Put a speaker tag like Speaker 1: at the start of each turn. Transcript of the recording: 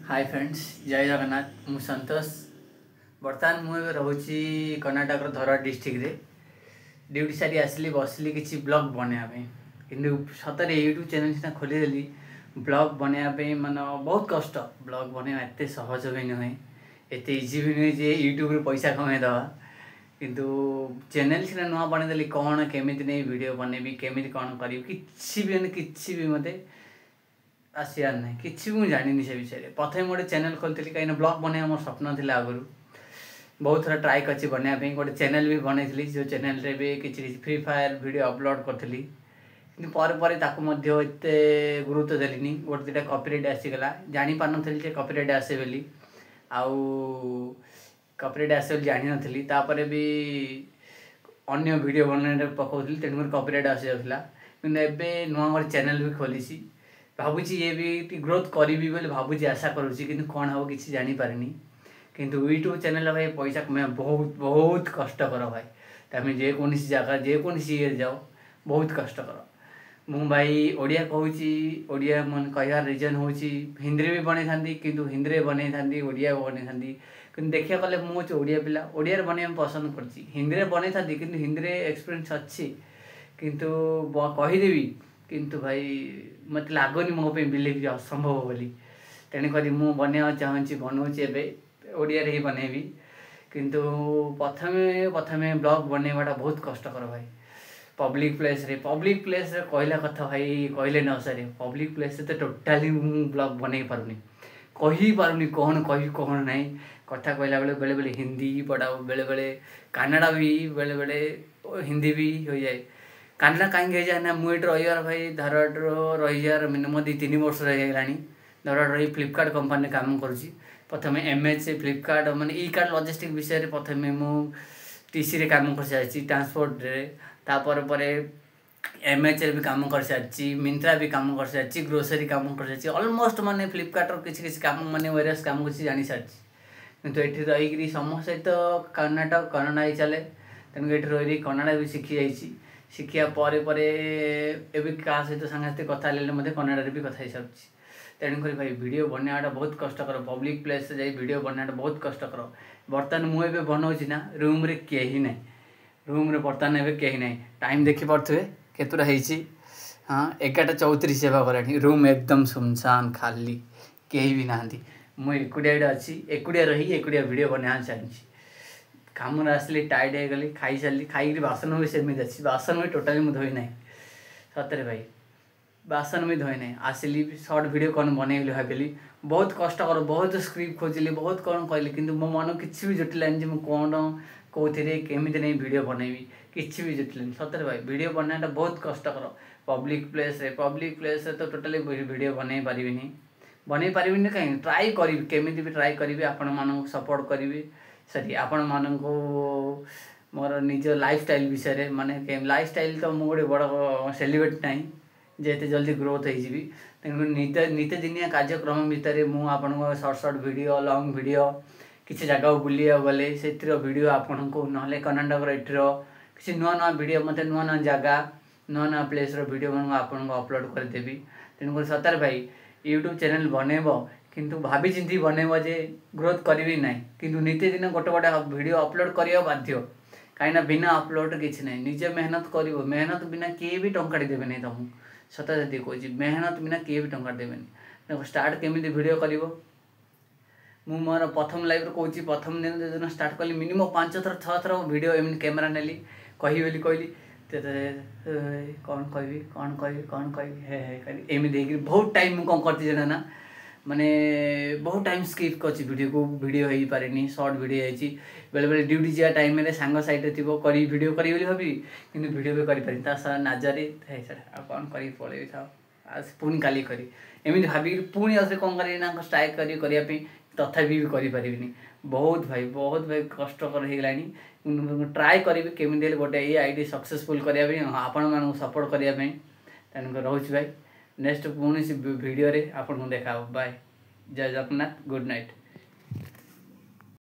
Speaker 1: Hi friends, जय जगन्नाथ। मु संतोष। बर्तमान मुझे रोची कर्णाटक धरवाड़ डिस्ट्रिक्ट रे ड्यूटी सारी आसली बसली किसी ब्लॉग बनवाई कि सतरे यूट्यूब चैनल सीना खोलीदेली ब्लॉग बनवाई मान बहुत कष्ट। ब्लॉग बनवा एत सहज भी नुहे, एत इजी भी नुहे जे यूट्यूब रे पैसा कमेदवा। किंतु चैनल सीना नुआ बनदेली कौन केमिति नहीं वीडियो बनैबी केमिति कौन करी किसी भी मते आसार ना कि मुझे जानी से विषय में। प्रथम गोटे चैनल खोली कहीं ब्लॉग बनवा मोर स्वप्न थी आगु बहुत थर ट्राए कर बनवाई गोटे चैनल भी बनई जो चैनल रे भी किसी फ्री फायर वीडियो अपलोड करी कि एत गुरुत्व देली गोटे दुटा कॉपीराइट आसीगला जानी पार नी कॉपीराइट आसे बोली आउ कॉपीराइट आसे बोली जानी नी तापर भी अन्य वीडियो बनने पकाउली तेणुकर कॉपीराइट आसी जाऊला कि नुआ गोटे चैनल भी खोली भावुची ये भी ग्रोथ करी बोली भावुची आशा करुँची कि कौन हम किसी जानीपारे किंतु यूट्यूब चैनल भाई पैसा कमाया बहुत बहुत कष्टकर भाई। तुम जेकोसी जगह जेकोसी ये जाओ बहुत कष्टकर। मु भाई ओडिया कहूँ ओडिया मन कह रिजन हूँ हिंदी भी बन था कि हिंदी बन था ओडिया बन था कि देखा कले मुझे ओडिया पिला ओडिया बनवा पसंद कर हिंदी बन था कि हिंदी एक्सपीरियंस अच्छी किंतु कहीदेवी किंतु भाई मत लगनी मो बिलीव असंभव बोली तेणुक मु बनवा चाहूँगी बनाऊँच ओडिया ही बनैबी किंतु प्रथमे ब्लॉग बनवाटा बहुत कष्टकर भाई। पब्लिक प्लेस रे कहला कथा भाई कहले न सारे पब्लिक प्लेस तो टोटाली ब्लॉग बन पारुनी कही पारुनी कौन कह कौन ना कथा कहला बेले बेले हिंदी पढ़ा बेले बेले कन्नड़ा भी बेले बेले हिंदी भी हो जाए। कन्नड़ा कहीं हो जाए ना मुझे रहीबार भाई धारवाड़ रहीबार मिनिमम 2-3 वर्ष रहीगला धारवाड़ रही फ्लिपकार्ट कंपनी काम करुँची। प्रथम एमएच फ्लिपकार्ट माने ई कार्ड लॉजिस्टिक विषय रे प्रथम मु टीसी रे काम कर सारी ट्रांसपोर्ट रे तापर परे एमएच रे भी काम कर सारी मिंत्रा भी काम कर सारी ग्रोसरी काम कर सारी ऑलमोस्ट माने फ्लिपकार्ट रो किसी किसी काम माने वेरियस काम किसी जानी सारी किंतु एठी रही समस्त सहित कर्णाटक कन्नड़ा ही चले तेणु एठी रही कन्नड़ा भी शिखी जाइए शिखिया परे क्या सहित सांगे कथा कन्नड़ा भी कथा हो सारी तेणुक भाई वीडियो बनवाटा बहुत कष्टकर पब्लिक प्लेस जाई वीडियो बनवाटा बहुत कष्टकर। बर्तमान मुझे बनाऊँच ना रूम रे कहीं ना रूम रे बर्तमान एवं कहीं ना टाइम देखिपे केतुटा हाँ 11:34 सेवा गलानी रूम एकदम सुनसान खाली कहीं भी ना मुझे एकुटिया अच्छी एकुटिया रही एकुटिया वीडियो बनवा चाहिए काम आसली टाइट हो गली खाई सारी खाई बासन भी सेमती अच्छी बासन भी टोटाली मुझे धोई ना सतरे भाई बासन भी धोई ना आसली सर्ट वीडियो कौन बनैली भाविली बहुत कष्टकर बहुत स्क्रिप्ट खोजिली बहुत कौन कहली कि मो मन किसी भी जुटिलानी मुझे कौन कौथे केमी नहीं वीडियो बनैबी किसी भी जुटिलानी सतरे भाई वीडियो बनाटा बहुत कष्टकर। पब्लिक प्लेस रे तो टोटाली वीडियो बनई पारिनी कहीं ट्राए करी केमी भी ट्राए करी आपण मानक सपोर्ट करी सरी आपण मानक मोर निज लाइफस्टाइल विषय माने लाइफस्टाइल तो मुझे बड़ सेलिब्रेट ना जेते जल्दी ग्रोथ होइजिबी नित्यदिनिया कार्यक्रम भितर मुझे सर्ट वीडियो लॉन्ग वीडियो किसी जगह बुलिया गले से वीडियो आपण को ना कर्णाटक एठर किसी नुआ नुआ वीडियो मत नुआ नुआ जगह नुआ नुआ प्लेस वीडियो आपन अपलोड करदेवी तेणुक सतार भाई यूट्यूब चैनल बनैब किंतु भाभी चिंती बनैब जे ग्रोथ करी ना किंतु नित्यदिन गोटे गोटे वीडियो अपलोड करिया बाध्य कहीं बिना अपलोड किसी ना निजे मेहनत कर मेहनत बिना किए भी टंका देवे नहीं तुमको सत जी कह मेहनत बिना किए भी टंका देवे स्टार्ट केमी वीडियो कर मोर प्रथम लाइफ कहूँ प्रथम दिन जो स्टार्ट कली मिनिमम 5 थर 6 थर वीडियो एम कैमेरा नेली कही बोली कहली कौन कह एमती बहुत टाइम कौन करती ना माने बहुत टाइम स्किप कर वीडियो को वीडियो हो पारे सर्ट वीडियो होती बेले बेले ड्यूटी जा टाइम सांग साइड थी करी वीडियो करी भावी कि वीडियो भी करें नाजरे कौन कर पलि था पुणी काली करी एमती भाविक पुणी आसे कौन कर स्ट्राइक करने तथापि भी करें बहुत भाई कष्टकर हो गलानी ट्राए करी केमी गोटे ये आईडी सक्सेसफुल करने आपण मान सपोर्ट करने तेणुक रोच भाई नेक्स्ट पुणी वीडियो रे आपन देखा बाय जय जगन्नाथ गुड नाइट।